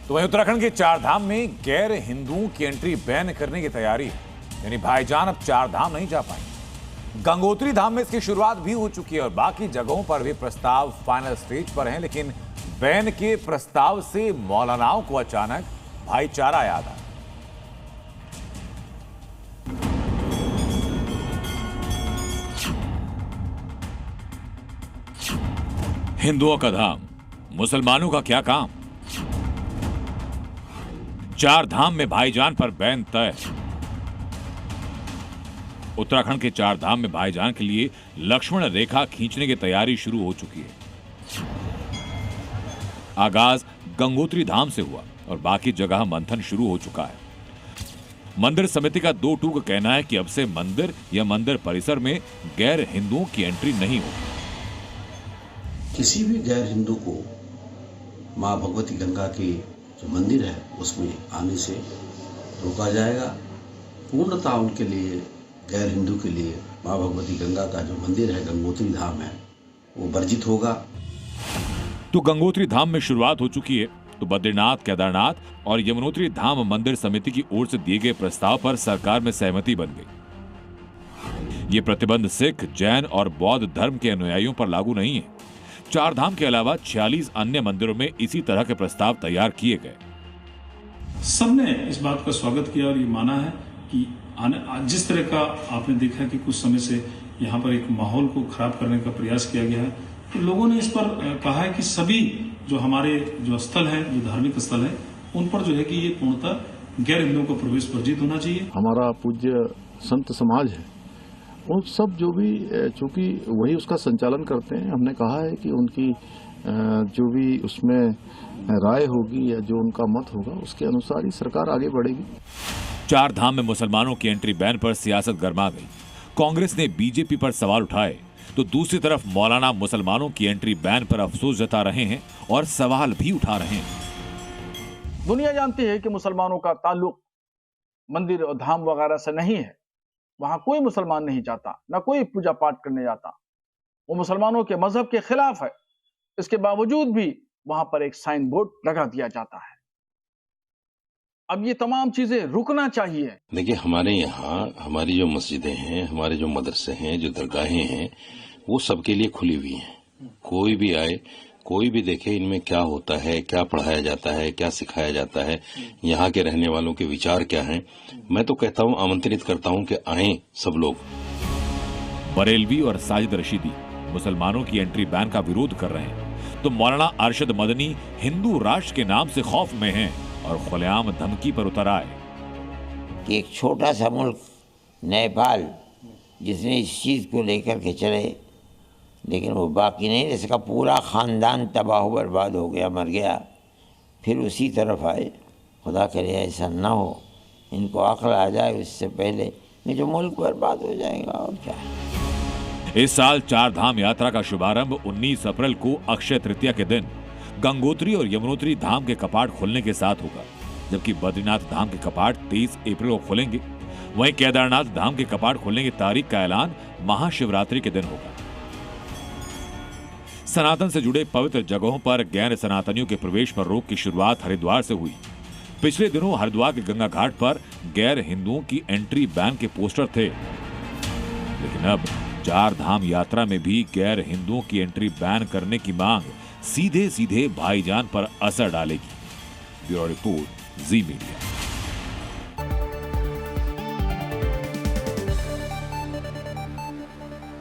तो वहीं उत्तराखंड के चारधाम में गैर हिंदुओं की एंट्री बैन करने की तैयारी है। यानी भाईजान अब चारधाम नहीं जा पाएंगे। गंगोत्री धाम में इसकी शुरुआत भी हो चुकी है और बाकी जगहों पर भी प्रस्ताव फाइनल स्टेज पर हैं, लेकिन बैन के प्रस्ताव से मौलानाओं को अचानक भाईचारा याद आया। हिंदुओं का धाम, मुसलमानों का क्या काम? चार धाम में भाईजान पर बैन तय। उत्तराखंड के चार धाम में भाईजान के लिए लक्ष्मण रेखा खींचने की तैयारी शुरू हो चुकी है। आगाज गंगोत्री धाम से हुआ और बाकी जगह मंथन शुरू हो चुका है। मंदिर समिति का दो टूक कहना है कि अब से मंदिर या मंदिर परिसर में गैर हिंदुओं की एंट्री नहीं होगी। किसी भी गैर हिंदू को मां भगवती गंगा के जो मंदिर है उसमें आने से रोका जाएगा। पूर्णतः उनके लिए, गैर हिंदू के लिए मां भगवती गंगा का जो मंदिर है, गंगोत्री धाम है, वो वर्जित होगा। तो गंगोत्री धाम में शुरुआत हो चुकी है, तो बद्रीनाथ, केदारनाथ और यमुनोत्री धाम मंदिर समिति की ओर से दिए गए प्रस्ताव पर सरकार में सहमति बन गई। ये प्रतिबंध सिख, जैन और बौद्ध धर्म के अनुयायियों पर लागू नहीं है। चार धाम के अलावा 46 अन्य मंदिरों में इसी तरह के प्रस्ताव तैयार किए गए। सबने इस बात का स्वागत किया और ये माना है कि जिस तरह का आपने देखा कि कुछ समय से यहाँ पर एक माहौल को खराब करने का प्रयास किया गया है, तो लोगों ने इस पर कहा है कि सभी जो हमारे जो स्थल हैं, जो धार्मिक स्थल हैं, उन पर जो है कि ये पूर्णतः गैर हिंदुओं का प्रवेश वर्जित होना चाहिए। हमारा पूज्य संत समाज है, उन सब जो भी, चूंकि वही उसका संचालन करते हैं, हमने कहा है कि उनकी जो भी उसमें राय होगी या जो उनका मत होगा उसके अनुसार ही सरकार आगे बढ़ेगी। चार धाम में मुसलमानों की एंट्री बैन पर सियासत गर्मा गई। कांग्रेस ने बीजेपी पर सवाल उठाए, तो दूसरी तरफ मौलाना मुसलमानों की एंट्री बैन पर अफसोस जता रहे हैं और सवाल भी उठा रहे हैं। दुनिया जानती है कि मुसलमानों का ताल्लुक मंदिर और धाम वगैरह से नहीं है। वहां कोई मुसलमान नहीं जाता, ना कोई पूजा पाठ करने जाता। वो मुसलमानों के मजहब के खिलाफ है। इसके बावजूद भी वहां पर एक साइन बोर्ड लगा दिया जाता है। अब ये तमाम चीजें रुकना चाहिए। देखिए, हमारे यहाँ हमारी जो मस्जिदें हैं, हमारे जो मदरसे हैं, जो दरगाहें हैं, वो सबके लिए खुली हुई हैं। कोई भी आए, कोई भी देखे इनमें क्या होता है, क्या पढ़ाया जाता है, क्या सिखाया जाता है, यहाँ के रहने वालों के विचार क्या हैं। मैं तो कहता हूँ, आमंत्रित करता हूँ कि आए सब लोग। बरेलवी और साजिद रशीदी मुसलमानों की एंट्री बैन का विरोध कर रहे हैं, तो मौलाना अरशद मदनी हिंदू राष्ट्र के नाम से खौफ में हैं और खुलेआम धमकी पर उतर आए कि एक छोटा सा मुल्क नेपाल, जिसने इस चीज को लेकर के चले, लेकिन वो बाकी नहीं रह सका। पूरा खानदान तबाह बर्बाद हो गया, मर गया। फिर उसी तरफ आए। खुदा करे ऐसा ना हो, इनको अक्ल आ जाए उससे पहले, नहीं जो मुल्क बर्बाद हो जाएगा। और क्या है। इस साल चार धाम यात्रा का शुभारंभ 19 अप्रैल को अक्षय तृतीया के दिन गंगोत्री और यमुनोत्री धाम के कपाट खुलने के साथ होगा, जबकि बद्रीनाथ धाम के कपाट 23 अप्रैल को खुलेंगे। वहीं केदारनाथ धाम के कपाट खुलने की तारीख का ऐलान महाशिवरात्रि के दिन होगा। सनातन से जुड़े पवित्र जगहों पर गैर सनातनियों के प्रवेश पर रोक की शुरुआत हरिद्वार से हुई। पिछले दिनों हरिद्वार के गंगा घाट पर गैर हिंदुओं की एंट्री बैन के पोस्टर थे, लेकिन अब चार धाम यात्रा में भी गैर हिंदुओं की एंट्री बैन करने की मांग सीधे सीधे भाईजान पर असर डालेगी। ब्यूरो रिपोर्ट, जी मीडिया।